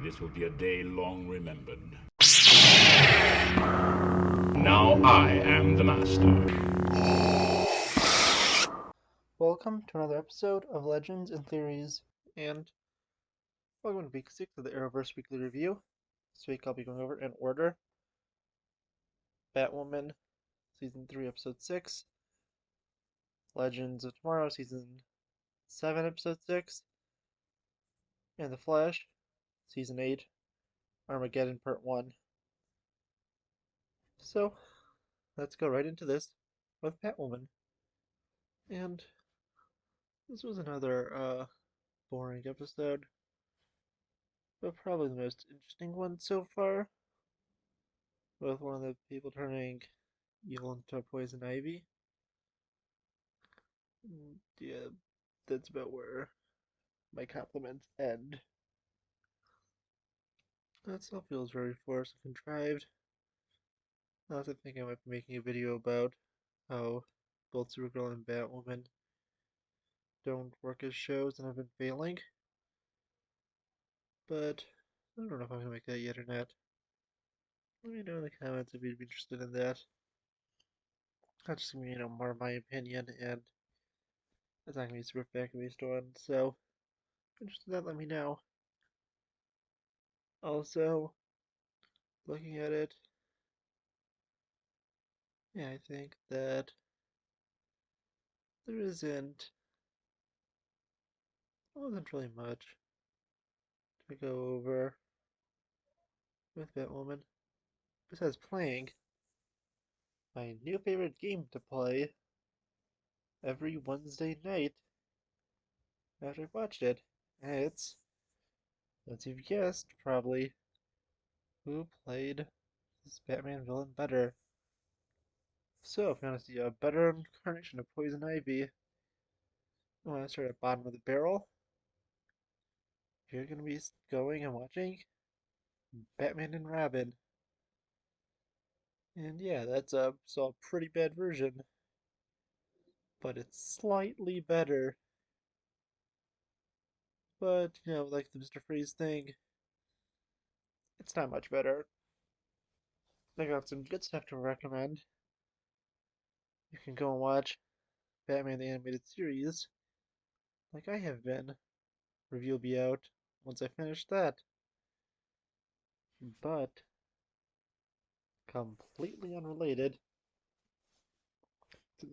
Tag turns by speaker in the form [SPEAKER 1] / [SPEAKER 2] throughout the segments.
[SPEAKER 1] This will be a day long remembered. Now I am the master.
[SPEAKER 2] Welcome to another episode of Legends and Theories, and welcome to week 6 of the Arrowverse Weekly Review. This week I'll be going over in order Batwoman, Season 3, Episode 6, Legends of Tomorrow, Season 7, Episode 6, and The Flash, Season 8, Armageddon Part 1. So, let's go right into this with Batwoman. And this was another boring episode, but probably the most interesting one so far, with one of the people turning evil into poison ivy. Yeah, that's about where my compliments end. That still feels very forced and contrived. I also think I might be making a video about how both Supergirl and Batwoman don't work as shows and have been failing. But I don't know if I'm gonna make that yet or not. Let me know in the comments if you'd be interested in that. That's just gonna be, more of my opinion, and it's not gonna be super fact-based one. So, if you're interested in that, let me know. Also, looking at it, yeah, I think that wasn't really much to go over with Batwoman, besides playing my new favorite game to play every Wednesday night after I've watched it. And it's, as you've guessed, probably who played this Batman villain better. So, if you want to see a better incarnation of Poison Ivy, you want to start at the bottom of the barrel, you're going to be going and watching Batman and Robin. And yeah, that's a pretty bad version, but it's slightly better. But, like the Mr. Freeze thing, it's not much better. I got some good stuff to recommend. You can go and watch Batman the Animated Series, like I have been. Review will be out once I finish that. But, completely unrelated,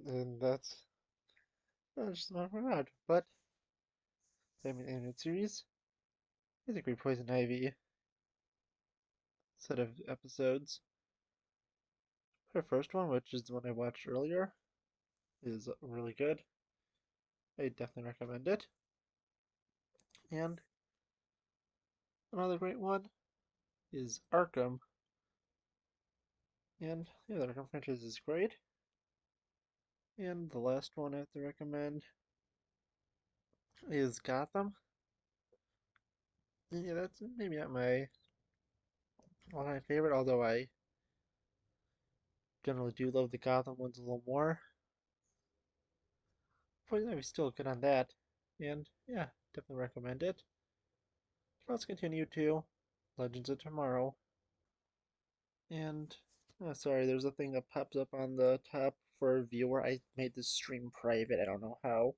[SPEAKER 2] and that's just not out. But, Batman the Animated Series is a great Poison Ivy set of episodes. Her first one, which is the one I watched earlier, is really good. I definitely recommend it. And another great one is Arkham. And yeah, the Arkham franchise is great. And the last one I have to recommend is Gotham. Yeah, that's maybe not my all-time favorite, although I generally do love the Gotham ones a little more. Poison Ivy's still good on that. And yeah, definitely recommend it. Let's continue to Legends of Tomorrow. And sorry, there's a thing that pops up on the top for a viewer. I made this stream private. I don't know how.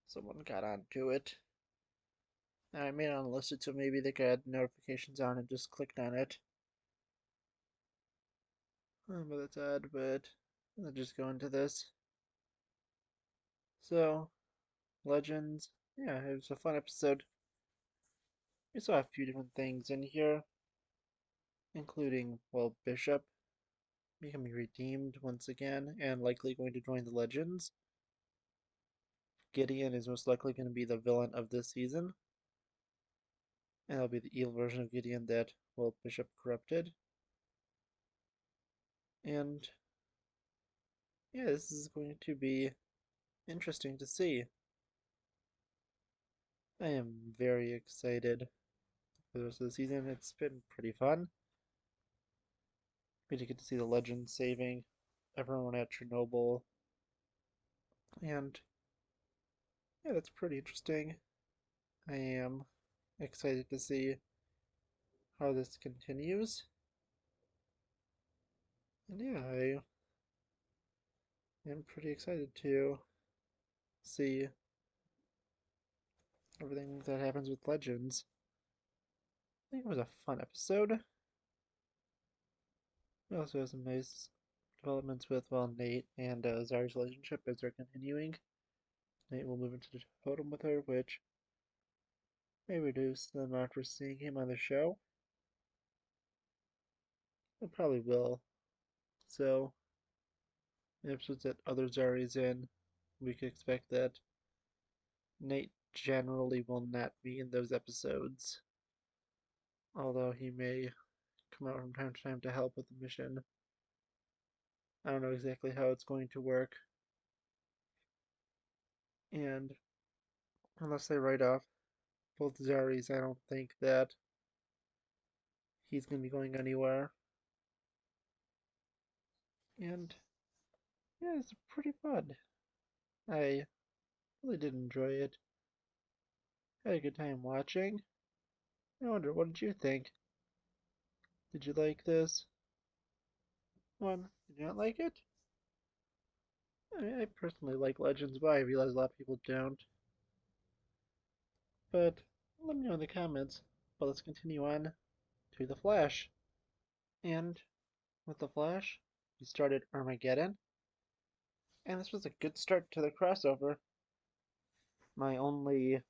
[SPEAKER 2] Someone got onto it. I made it unlisted, so maybe they got notifications on and just clicked on it. But that's odd, but I'll just go into this. So, Legends. Yeah, it was a fun episode. We saw a few different things in here, including, well, Bishop becoming redeemed once again and likely going to join the Legends. Gideon is most likely going to be the villain of this season, and it'll be the evil version of Gideon that, well, Bishop corrupted. And yeah, this is going to be interesting to see. I am very excited for the rest of the season. It's been pretty fun. We did get to see the Legends saving everyone at Chernobyl, and yeah, that's pretty interesting. I am excited to see how this continues. And yeah, I am pretty excited to see everything that happens with Legends. I think it was a fun episode. We also have some nice developments with, well, Nate and Zari's relationship as they're continuing. Nate will move into the totem with her, which may reduce the amount we're seeing him on the show. It probably will. So, in episodes that other Zari's in, we could expect that Nate generally will not be in those episodes, although he may come out from time to time to help with the mission. I don't know exactly how it's going to work, and unless they write off both Zaris, I don't think that he's going to be going anywhere. And yeah, it's pretty fun. I really did enjoy it. Had a good time watching. I wonder, what did you think? Did you like this one? Did you not like it? I personally like Legends, but I realize a lot of people don't. But let me know in the comments. But let's continue on to The Flash. And with The Flash, we started Armageddon. And this was a good start to the crossover. My only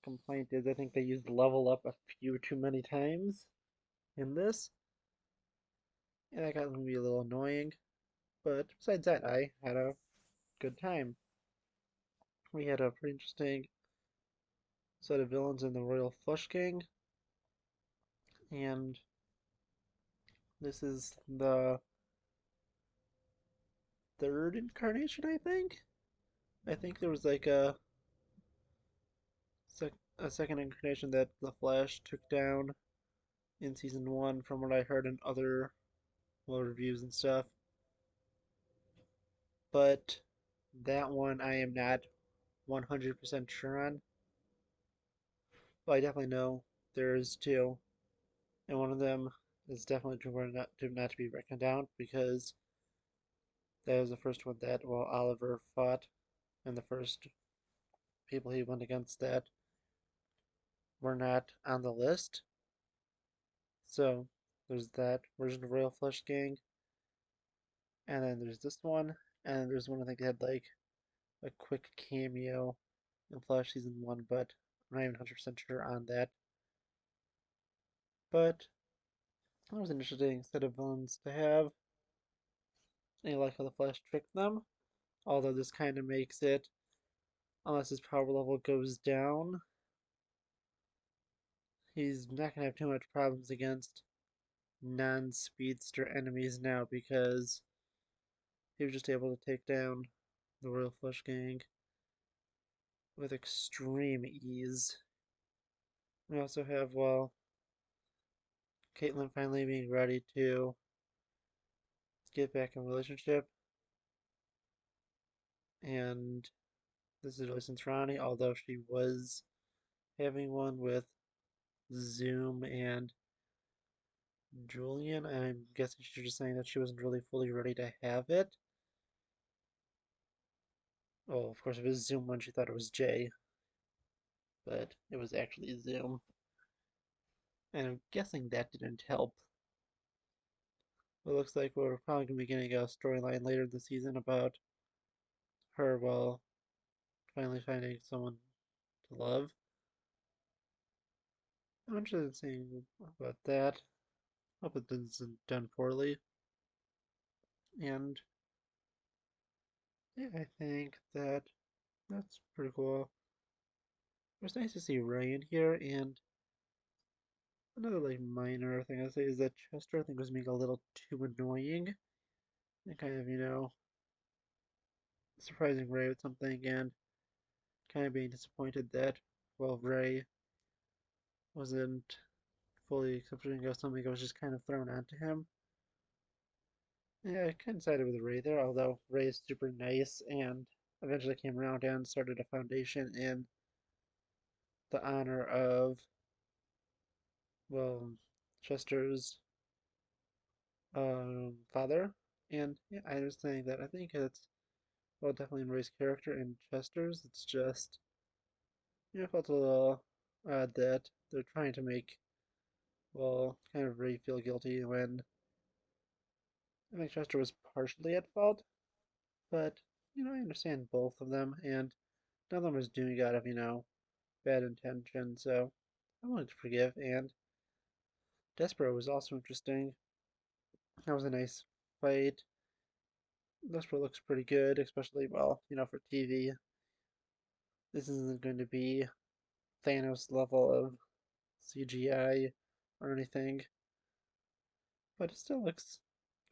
[SPEAKER 2] complaint is I think they used level up a few too many times in this. And that got to be a little annoying. But besides that, I had a good time. We had a pretty interesting set of villains in the Royal Flush Gang. And this is the third incarnation, I think. I think there was like a second incarnation that the Flash took down in season one, from what I heard in other, well, reviews and stuff. But that one I am not 100% sure on. But I definitely know there's two, and one of them is definitely not to be reckoned down, because that was the first one that, well, Oliver fought, and the first people he went against that were not on the list. So there's that version of Royal Flush Gang, and then there's this one, and there's one I think that had like a quick cameo in Flash season one, but I'm not even 100% sure on that. But that was an interesting set of villains to have. And I like how the Flash tricked them, although this kind of makes it, unless his power level goes down, he's not going to have too much problems against non-speedster enemies now, because he was just able to take down the Royal Flush Gang with extreme ease. We also have, well, Caitlin finally being ready to get back in a relationship, and this is really since Ronnie, although she was having one with Zoom and Julian. I'm guessing she's just saying that she wasn't really fully ready to have it. Well, of course, if it was Zoom one, she thought it was Jay, but it was actually Zoom. And I'm guessing that didn't help. It looks like we're probably going to be getting a storyline later this season about her, well, finally finding someone to love. I'm interested in seeing about that. Hope it isn't done poorly. And yeah, I think that's pretty cool. It was nice to see Ray in here, and another like minor thing I'd say is that Chester I think was being a little too annoying and kind of, surprising Ray with something, and kind of being disappointed that, well, Ray wasn't fully accepting of something that was just kind of thrown onto him. Yeah, I kind of sided with Ray there, although Ray is super nice and eventually came around and started a foundation in the honor of, well, Chester's father. And yeah, I was saying that I think it's well definitely Ray's character and Chester's. It's just I felt a little odd that they're trying to make kind of Ray feel guilty when I think Chester was partially at fault, but I understand both of them, and none of them was doing it out of bad intention. So I wanted to forgive. And Despero was also interesting. That was a nice fight. Despero looks pretty good, especially for TV. This isn't going to be Thanos level of CGI or anything, but it still looks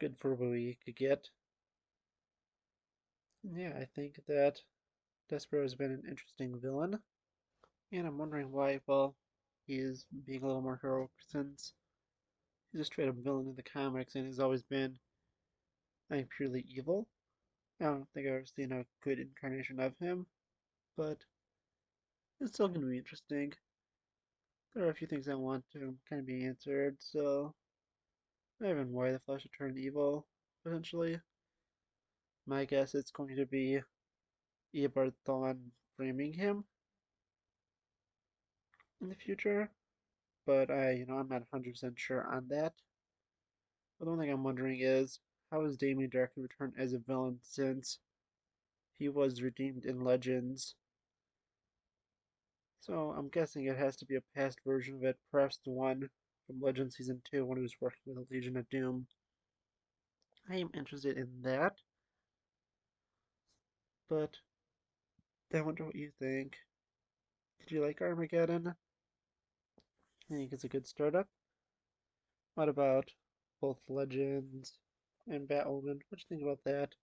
[SPEAKER 2] good for what we could get. Yeah, I think that Despero has been an interesting villain, and I'm wondering why, he is being a little more heroic since he's a straight up villain in the comics and he's always been, I think, purely evil. I don't think I've ever seen a good incarnation of him, but it's still going to be interesting. There are a few things I want to kind of be answered, so even why the Flash should turn evil, potentially. My guess it's going to be Eobard Thawne framing him in the future, but I'm not 100% sure on that. But the one thing I'm wondering is, how is Damien Dark return as a villain since he was redeemed in Legends? So I'm guessing it has to be a past version of it, perhaps the one from Legends Season 2 when he was working with the Legion of Doom. I am interested in that, but I wonder what you think. Did you like Armageddon? I think it's a good startup. What about both Legends and Batwoman? What do you think about that?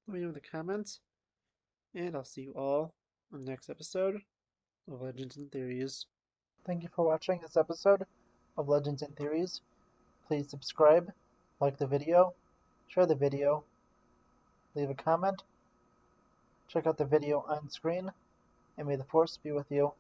[SPEAKER 2] Let me know in the comments, and I'll see you all on the next episode of Legends and Theories. Thank you for watching this episode of Legends and Theories. Please subscribe, like the video, share the video, leave a comment, check out the video on screen, and may the Force be with you.